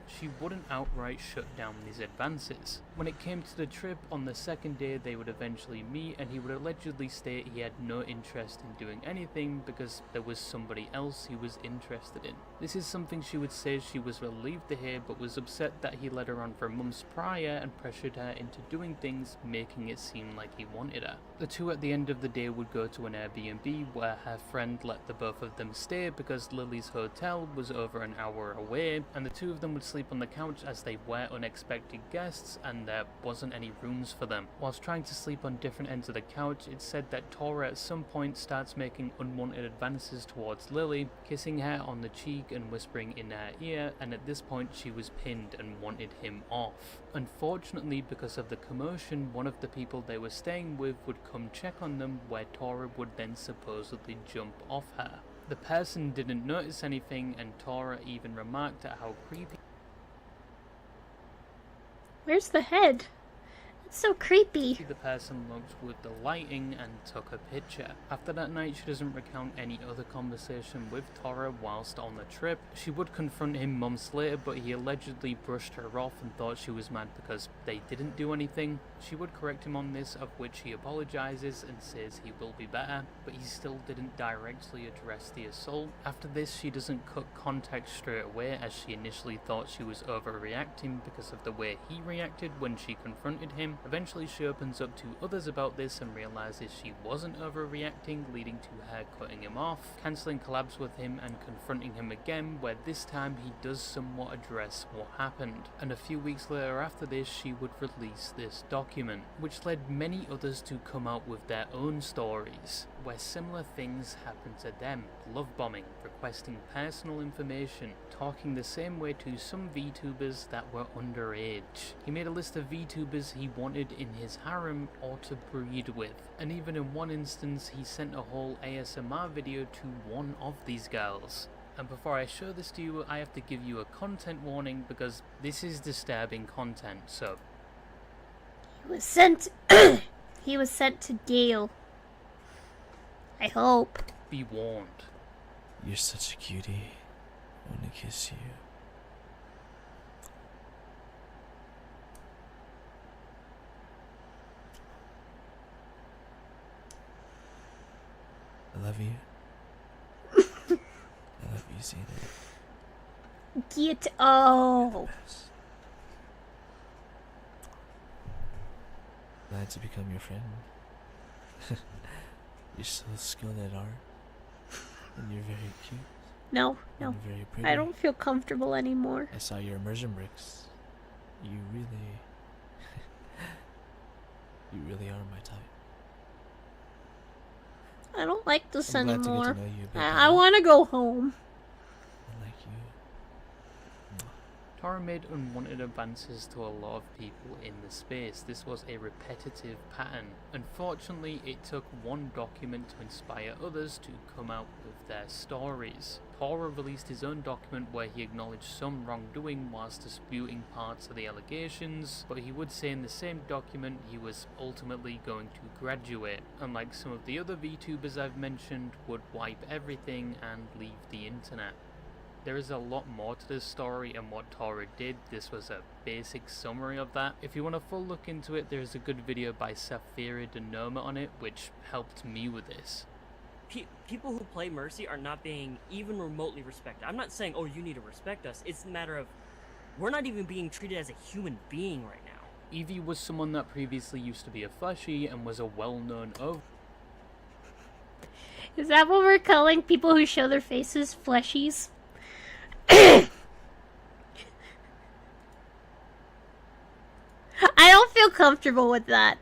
[SPEAKER 2] she wouldn't outright shut down these advances. When it came to the trip, on the second day they would eventually meet, and he would allegedly state he had no interest in doing anything because there was somebody else he was interested in. This is something she would say she was relieved to hear, but was upset that he led her on for months prior and pressured her into doing things, making it seem like he wanted her. The two at the end of the day would go to an Airbnb where her friend let the both of them stay because Lily's hotel was over an hour away, and the two of them would sleep on the couch as they were unexpected guests and there wasn't any rooms for them. Whilst trying to sleep on different ends of the couch, it's said that Tora at some point starts making unwanted advances towards Lily, kissing her on the cheek and whispering in her ear, and at this point she was pinned and wanted him off. Unfortunately, because of the commotion, one of the people they were staying with would come check on them, where Tora would then supposedly jump off her. The person didn't notice anything, and Tora even remarked at how creepy.
[SPEAKER 1] Where's the head? It's so creepy.
[SPEAKER 2] The person looked with the lighting and took a picture. After that night, she doesn't recount any other conversation with Tora whilst on the trip. She would confront him months later, but he allegedly brushed her off and thought she was mad because they didn't do anything. She would correct him on this, of which he apologizes and says he will be better, but he still didn't directly address the assault. After this, she doesn't cut contact straight away, as she initially thought she was overreacting because of the way he reacted when she confronted him. Eventually she opens up to others about this and realizes she wasn't overreacting, leading to her cutting him off, cancelling collabs with him and confronting him again, where this time he does somewhat address what happened. And a few weeks later after this, she would release this document, which led many others to come out with their own stories, where similar things happened to them. Love bombing, requesting personal information, talking the same way to some VTubers that were underage. He made a list of VTubers he wanted in his harem or to breed with, and even in one instance he sent a whole ASMR video to one of these girls. And before I show this to you, I have to give you a content warning because this is disturbing content, so...
[SPEAKER 1] He was sent... he was sent to Gale. I hope.
[SPEAKER 2] Be warned.
[SPEAKER 3] You're such a cutie. I want to kiss you. I love you. I love you, Zena.
[SPEAKER 1] Get oh.
[SPEAKER 3] Glad to become your friend. You're so skilled at art, and you're very cute.
[SPEAKER 1] No.
[SPEAKER 3] And very pretty.
[SPEAKER 1] I don't feel comfortable anymore.
[SPEAKER 3] I saw your immersion bricks. You really, you really are my type.
[SPEAKER 1] I don't like this
[SPEAKER 3] I'm glad to get
[SPEAKER 1] anymore.
[SPEAKER 3] to know you a bit
[SPEAKER 1] I
[SPEAKER 3] better.
[SPEAKER 1] want to go home.
[SPEAKER 3] I like you.
[SPEAKER 2] Tora made unwanted advances to a lot of people in the space. This was a repetitive pattern. Unfortunately, it took one document to inspire others to come out with their stories. Tora released his own document where he acknowledged some wrongdoing whilst disputing parts of the allegations, but he would say in the same document he was ultimately going to graduate, unlike some of the other VTubers I've mentioned would wipe everything and leave the internet. There is a lot more to this story and what Tora did. This was a basic summary of that. If you want a full look into it, there's a good video by Safira Denoma on it, which helped me with this.
[SPEAKER 12] People who play Mercy are not being even remotely respected. I'm not saying, oh, you need to respect us. It's a matter of, we're not even being treated as a human being right now.
[SPEAKER 2] Evie was someone that previously used to be a fleshy and was a well-known
[SPEAKER 1] Is that what we're calling people who show their faces fleshies? I don't feel comfortable with that.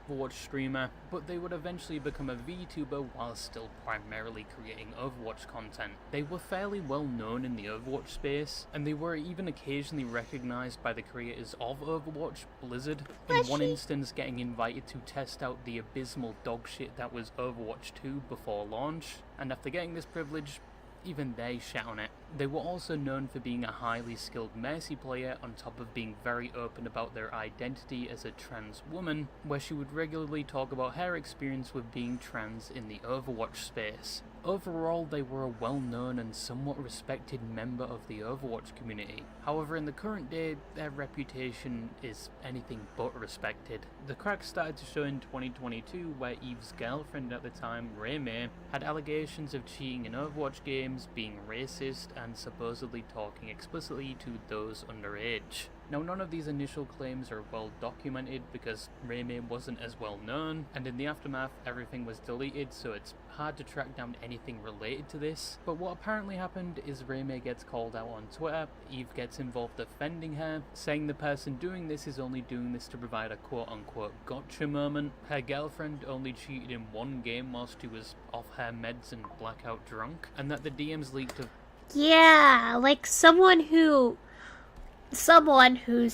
[SPEAKER 2] Overwatch streamer, but they would eventually become a VTuber while still primarily creating Overwatch content. They were fairly well known in the Overwatch space, and they were even occasionally recognized by the creators of Overwatch, Blizzard, in one instance getting invited to test out the abysmal dogshit that was Overwatch 2 before launch, and after getting this privilege, even they shat on it. They were also known for being a highly skilled Mercy player, on top of being very open about their identity as a trans woman, where she would regularly talk about her experience with being trans in the Overwatch space. Overall, they were a well-known and somewhat respected member of the Overwatch community. However, in the current day, their reputation is anything but respected. The cracks started to show in 2022, where Eve's girlfriend at the time, Reme, had allegations of cheating in Overwatch games, being racist, and supposedly talking explicitly to those underage. Now, none of these initial claims are well documented because Reme wasn't as well known, and in the aftermath everything was deleted, so it's hard to track down anything related to this. But what apparently happened is Reme gets called out on Twitter, Eve gets involved defending her, saying the person doing this is only doing this to provide a quote-unquote gotcha moment. Her girlfriend only cheated in one game whilst she was off her meds and blackout drunk, and that the DMs leaked of...
[SPEAKER 1] Yeah, like someone who's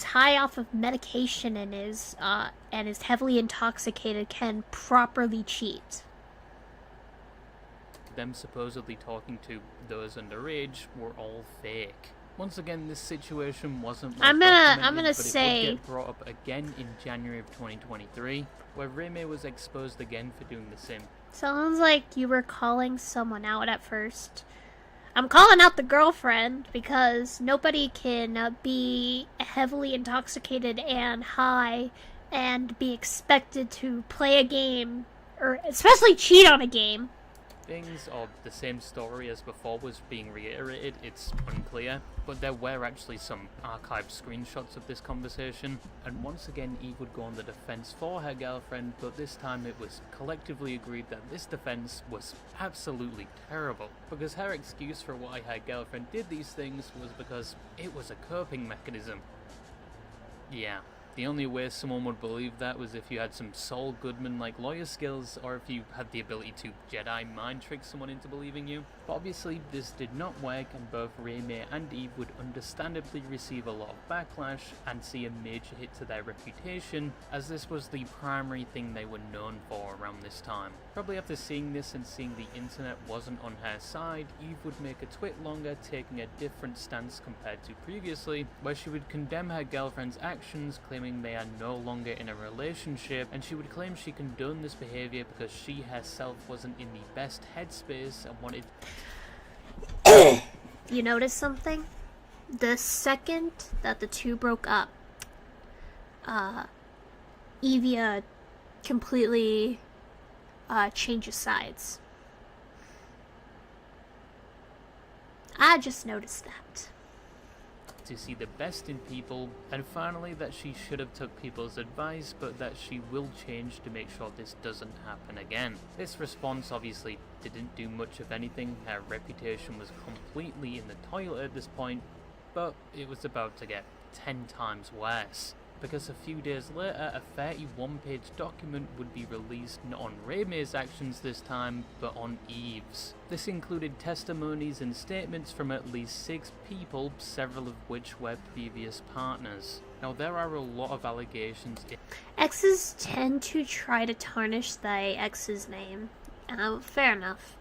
[SPEAKER 1] high off of medication and is heavily intoxicated can properly cheat.
[SPEAKER 2] Them supposedly talking to those underage were all fake. Once again, this situation wasn't well documented, but
[SPEAKER 1] say
[SPEAKER 2] it would get brought up again in January of 2023, where Reme was exposed again for doing the same.
[SPEAKER 1] Sounds like you were calling someone out at first. I'm calling out the girlfriend because nobody can be heavily intoxicated and high and be expected to play a game, or especially cheat on a game.
[SPEAKER 2] Things of the same story as before was being reiterated, it's unclear, but there were actually some archived screenshots of this conversation, and once again Eve would go on the defense for her girlfriend, but this time it was collectively agreed that this defense was absolutely terrible, because her excuse for why her girlfriend did these things was because it was a coping mechanism. Yeah. The only way someone would believe that was if you had some Saul Goodman-like lawyer skills, or if you had the ability to Jedi mind trick someone into believing you. But obviously this did not work, and both Reme and Eve would understandably receive a lot of backlash and see a major hit to their reputation, as this was the primary thing they were known for around this time. Probably after seeing this and seeing the internet wasn't on her side, Eve would make a tweet longer, taking a different stance compared to previously, where she would condemn her girlfriend's actions, claiming they are no longer in a relationship, and she would claim she condoned this behavior because she herself wasn't in the best headspace and wanted...
[SPEAKER 1] You notice something? The second that the two broke up, Evia completely changes sides. I just noticed that.
[SPEAKER 2] To see the best in people, and finally that she should have took people's advice, but that she will change to make sure this doesn't happen again. This response obviously didn't do much of anything. Her reputation was completely in the toilet at this point, but it was about to get 10 times worse, because a few days later a 31-page document would be released not on Reme's actions this time, but on Eve's. This included testimonies and statements from at least 6 people, several of which were previous partners. Now there are a lot of allegations.
[SPEAKER 1] Exes tend to try to tarnish thy ex's name. Fair enough.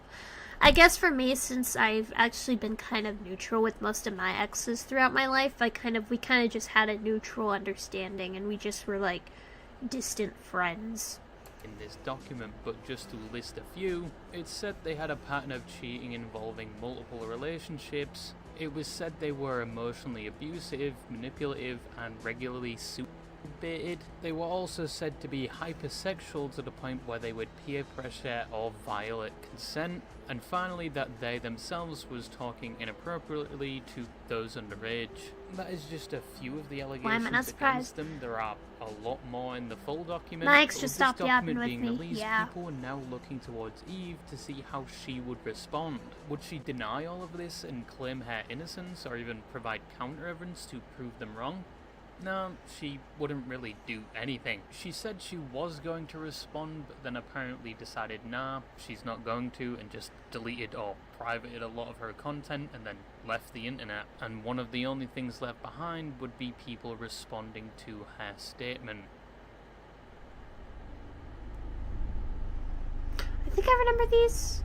[SPEAKER 1] I guess for me, since I've actually been kind of neutral with most of my exes throughout my life, we kind of just had a neutral understanding, and we just were like distant friends.
[SPEAKER 2] In this document, but just to list a few, it said they had a pattern of cheating involving multiple relationships. It was said they were emotionally abusive, manipulative, and regularly baited. They were also said to be hypersexual to the point where they would peer pressure or violate consent, and finally that they themselves was talking inappropriately to those underage. That is just a few of the allegations against them. There are a lot more in the full document.
[SPEAKER 1] Mike's just stopped yapping with me.
[SPEAKER 2] Released,
[SPEAKER 1] yeah.
[SPEAKER 2] People are now looking towards Eve to see how she would respond. Would she deny all of this and claim her innocence, or even provide counter evidence to prove them wrong? No, she wouldn't really do anything. She said she was going to respond, but then apparently decided nah, she's not going to, and just deleted or privated a lot of her content and then left the internet. And one of the only things left behind would be people responding to her statement.
[SPEAKER 1] I think I remember these.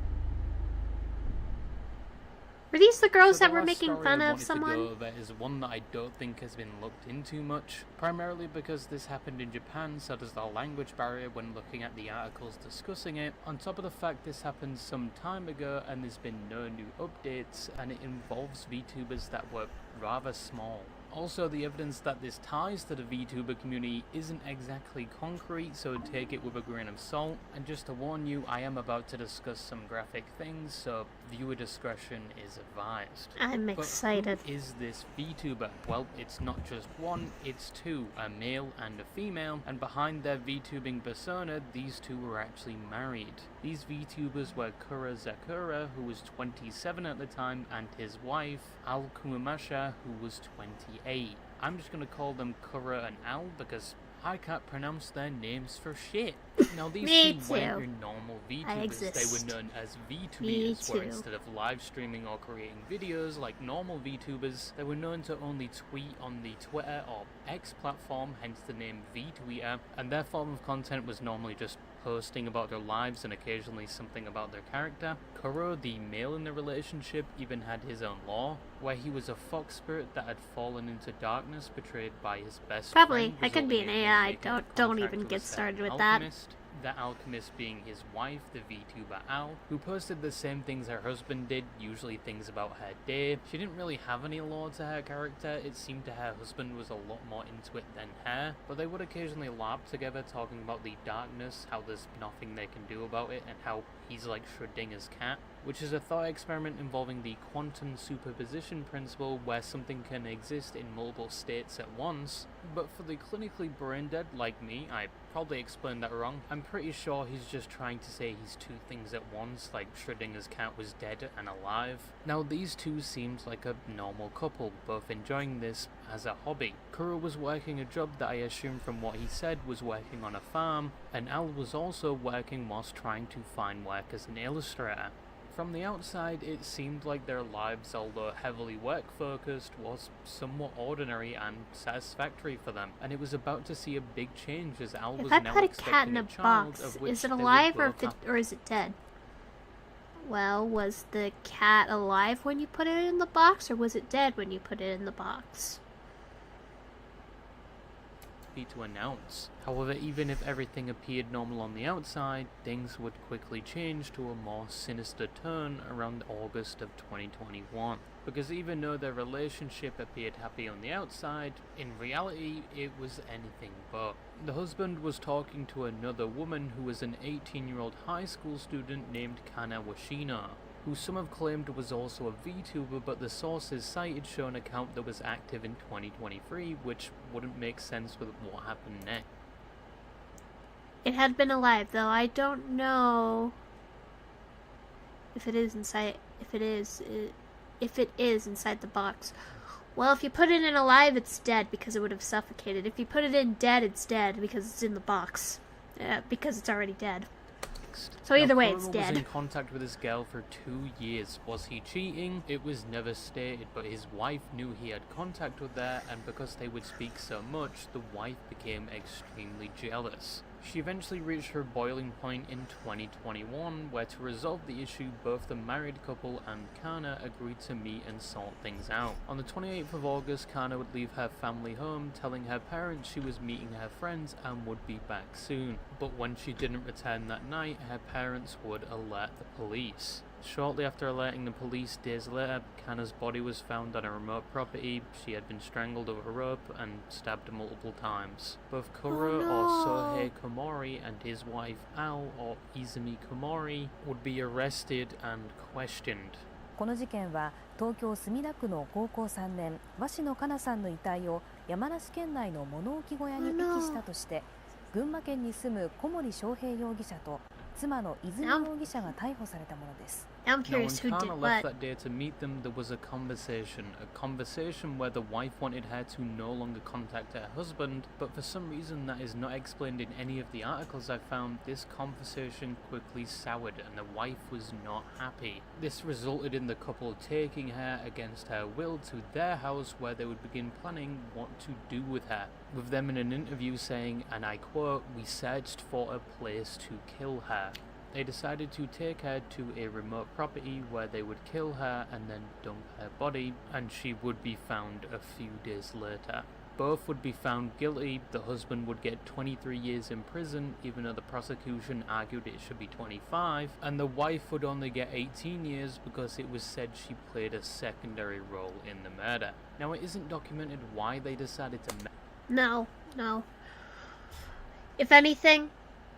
[SPEAKER 1] Were these the girls
[SPEAKER 2] So
[SPEAKER 1] that
[SPEAKER 2] the
[SPEAKER 1] were
[SPEAKER 2] last
[SPEAKER 1] making
[SPEAKER 2] story
[SPEAKER 1] fun
[SPEAKER 2] I
[SPEAKER 1] of
[SPEAKER 2] wanted to
[SPEAKER 1] someone?
[SPEAKER 2] go over is one that I don't think has been looked into much, primarily because this happened in Japan, so there's the language barrier when looking at the articles discussing it, on top of the fact this happened some time ago and there's been no new updates, and it involves VTubers that were rather small. Also, the evidence that this ties to the VTuber community isn't exactly concrete, so take it with a grain of salt. And just to warn you, I am about to discuss some graphic things, so viewer discretion is advised.
[SPEAKER 1] I'm excited.
[SPEAKER 2] But who is this VTuber? Well, it's not just one, it's two, a male and a female, and behind their VTubing persona, these two were actually married. These VTubers were Kura Zakura, who was 27 at the time, and his wife, Al Kumamasha, who was 28. I'm just gonna call them Kura and Al because I can't pronounce their names for shit. Now these
[SPEAKER 1] Me
[SPEAKER 2] two weren't
[SPEAKER 1] too.
[SPEAKER 2] your normal
[SPEAKER 1] I
[SPEAKER 2] VTubers,
[SPEAKER 1] exist.
[SPEAKER 2] they were known as
[SPEAKER 1] Me
[SPEAKER 2] VTubers, where
[SPEAKER 1] too.
[SPEAKER 2] instead of live streaming or creating videos like normal VTubers, they were known to only tweet on the Twitter or X platform, hence the name VTweeter, and their form of content was normally just posting about their lives and occasionally something about their character. Kuro, the male in the relationship, even had his own lore, where he was a fox spirit that had fallen into darkness, betrayed by his best
[SPEAKER 1] Probably.
[SPEAKER 2] friend.
[SPEAKER 1] I could be an
[SPEAKER 2] resulting in him
[SPEAKER 1] AI.
[SPEAKER 2] making a
[SPEAKER 1] Don't
[SPEAKER 2] contract
[SPEAKER 1] even
[SPEAKER 2] with a
[SPEAKER 1] get
[SPEAKER 2] certain
[SPEAKER 1] started with that.
[SPEAKER 2] alchemist. The alchemist being his wife, the VTuber Al, who posted the same things her husband did, usually things about her day. She didn't really have any lore to her character, it seemed to her husband was a lot more into it than her, but they would occasionally LARP together talking about the darkness, how there's nothing they can do about it, and how he's like Schrödinger's cat, which is a thought experiment involving the quantum superposition principle where something can exist in multiple states at once. But for the clinically brain dead like me, I probably explained that wrong. I'm pretty sure he's just trying to say he's two things at once, like Schrödinger's cat was dead and alive. Now these two seemed like a normal couple, both enjoying this as a hobby. Kuro was working a job that I assume from what he said was working on a farm, and Al was also working whilst trying to find work as an illustrator. From the outside, it seemed like their lives, although heavily work-focused, was somewhat ordinary and satisfactory for them, and it was about to see a big change as Al was
[SPEAKER 1] If I
[SPEAKER 2] now
[SPEAKER 1] put a cat
[SPEAKER 2] expecting
[SPEAKER 1] in a
[SPEAKER 2] child,
[SPEAKER 1] box,
[SPEAKER 2] of which
[SPEAKER 1] is it
[SPEAKER 2] they would
[SPEAKER 1] alive or,
[SPEAKER 2] both have.
[SPEAKER 1] or is it dead? Well, was the cat alive when you put it in the box, or was it dead when you put it in the box?
[SPEAKER 2] To announce. However, even if everything appeared normal on the outside, things would quickly change to a more sinister turn around August of 2021. Because even though their relationship appeared happy on the outside, in reality it was anything but. The husband was talking to another woman who was an 18-year-old high school student named Kana Washina, who some have claimed was also a VTuber, but the sources cited show an account that was active in 2023, which wouldn't make sense with what happened next.
[SPEAKER 1] It had been alive, though I don't know if it is inside. If it is inside the box. Well, if you put it in alive, it's dead because it would have suffocated. If you put it in dead, it's dead because it's in the box, because it's already dead. So either way, it's
[SPEAKER 2] Kuro
[SPEAKER 1] dead.
[SPEAKER 2] was in contact with this girl for 2 years. Was he cheating? It was never stated, but his wife knew he had contact with her, and because they would speak so much, the wife became extremely jealous. She eventually reached her boiling point in 2021, where to resolve the issue, both the married couple and Kana agreed to meet and sort things out. On the 28th of August, Kana would leave her family home, telling her parents she was meeting her friends and would be back soon. But when she didn't return that night, her parents would alert the police. Shortly after alerting the police, days later, Kana's body was found on a remote property. She had been strangled over a rope and stabbed multiple times. Both Kuro, or Sohei Komori, and his wife Ao, or Izumi Komori, would be arrested and questioned.
[SPEAKER 13] この事件は東京墨田区の高校3年鷲野花夏さんの遺体を山梨県内の物置小屋に遺棄したとして群馬県に住む小森章平容疑者と妻の泉容疑者が逮捕されたものです。
[SPEAKER 1] I'm
[SPEAKER 2] Now,
[SPEAKER 1] curious
[SPEAKER 2] when
[SPEAKER 1] who
[SPEAKER 2] Kana
[SPEAKER 1] did
[SPEAKER 2] left
[SPEAKER 1] what.
[SPEAKER 2] that day to meet them, there was a conversation where the wife wanted her to no longer contact her husband, but for some reason that is not explained in any of the articles I found. This conversation quickly soured and the wife was not happy. This resulted in the couple taking her against her will to their house, where they would begin planning what to do with her, with them in an interview saying, and I quote, "We searched for a place to kill her." They decided to take her to a remote property where they would kill her and then dump her body, and she would be found a few days later. Both would be found guilty. The husband would get 23 years in prison, even though the prosecution argued it should be 25, and the wife would only get 18 years because it was said she played a secondary role in the murder. Now, it isn't documented why they decided to
[SPEAKER 1] No. If anything,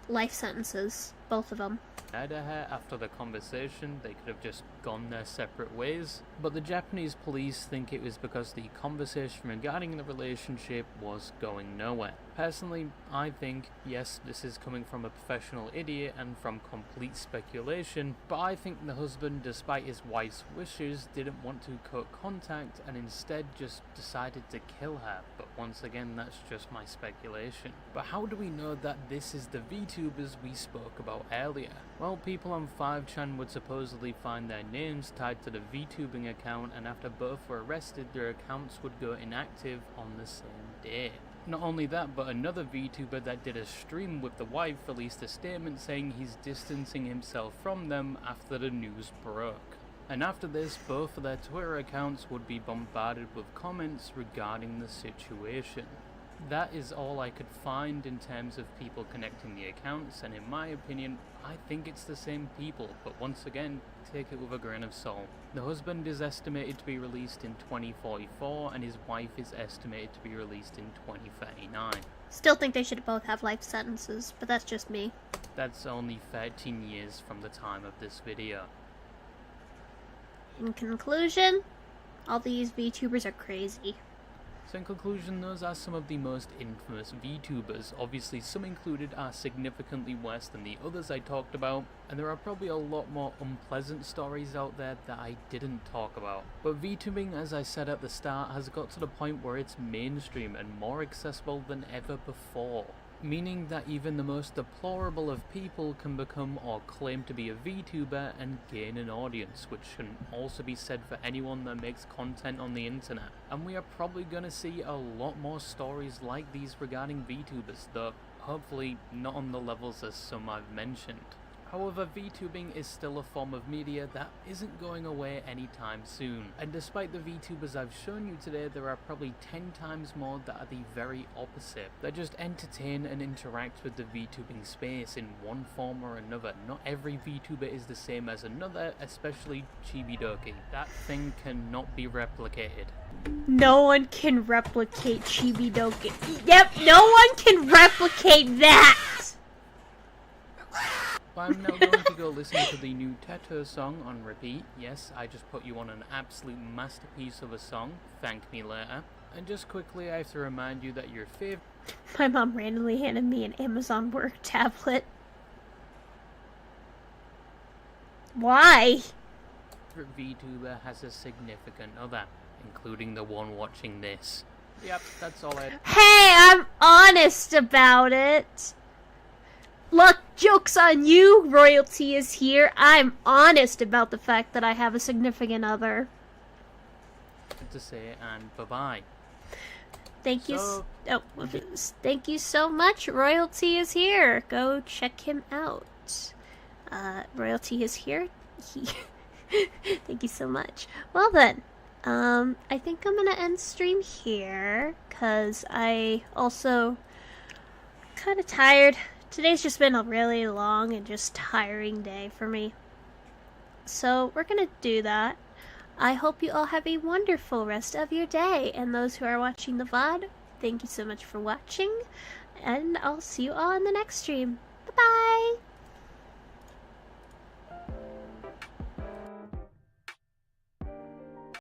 [SPEAKER 1] life sentences. Both of them.
[SPEAKER 2] murder her after the conversation. They could have just gone their separate ways, but the Japanese police think it was because the conversation regarding the relationship was going nowhere. Personally, I think, yes, this is coming from a professional idiot and from complete speculation, but I think the husband, despite his wife's wishes, didn't want to cut contact and instead just decided to kill her. But once again, that's just my speculation. But how do we know that this is the VTubers we spoke about earlier? Well, people on 5chan would supposedly find their names tied to the VTubing account, and after both were arrested, their accounts would go inactive on the same day. Not only that, but another VTuber that did a stream with the wife released a statement saying he's distancing himself from them after the news broke. And after this, both of their Twitter accounts would be bombarded with comments regarding the situation. That is all I could find in terms of people connecting the accounts, and in my opinion, I think it's the same people, but once again, take it with a grain of salt. The husband is estimated to be released in 2044, and his wife is estimated to be released in 2039.
[SPEAKER 1] Still think they should both have life sentences, but that's just me.
[SPEAKER 2] That's only 13 years from the time of this video.
[SPEAKER 1] In conclusion, all these VTubers are crazy.
[SPEAKER 2] So in conclusion, those are some of the most infamous VTubers. Obviously, some included are significantly worse than the others I talked about, and there are probably a lot more unpleasant stories out there that I didn't talk about. But VTubing, as I said at the start, has got to the point where it's mainstream and more accessible than ever before. Meaning that even the most deplorable of people can become or claim to be a VTuber and gain an audience, which shouldn't also be said for anyone that makes content on the internet. And we are probably going to see a lot more stories like these regarding VTubers, though hopefully not on the levels as some I've mentioned. However, VTubing is still a form of media that isn't going away anytime soon. And despite the VTubers I've shown you today, there are probably 10 times more that are the very opposite. That just entertain and interact with the VTubing space in one form or another. Not every VTuber is the same as another, especially Chibidoki. That thing cannot be replicated.
[SPEAKER 1] No one can replicate Chibidoki. Yep, no one can replicate that!
[SPEAKER 2] I'm now going to go listen to the new Teto song on repeat. Yes, I just put you on an absolute masterpiece of a song. Thank me later. And just quickly, I have to remind you that your favorite...
[SPEAKER 1] My mom randomly handed me an Amazon Work tablet. Why?
[SPEAKER 2] VTuber has a significant other, including the one watching this. Yep, that's all I...
[SPEAKER 1] Hey, I'm honest about it! Look, joke's on you, royalty is here. I'm honest about the fact that I have a significant other.
[SPEAKER 2] ...to say, and bye-bye.
[SPEAKER 1] Thank you thank you so much, royalty is here. Go check him out. Royalty is here. Thank you so much. Well then, I think I'm gonna end stream here, cause I also kinda tired. Today's just been a really long and just tiring day for me. So we're gonna do that. I hope you all have a wonderful rest of your day, and those who are watching the VOD, thank you so much for watching, and I'll see you all in the next stream. Bye-bye!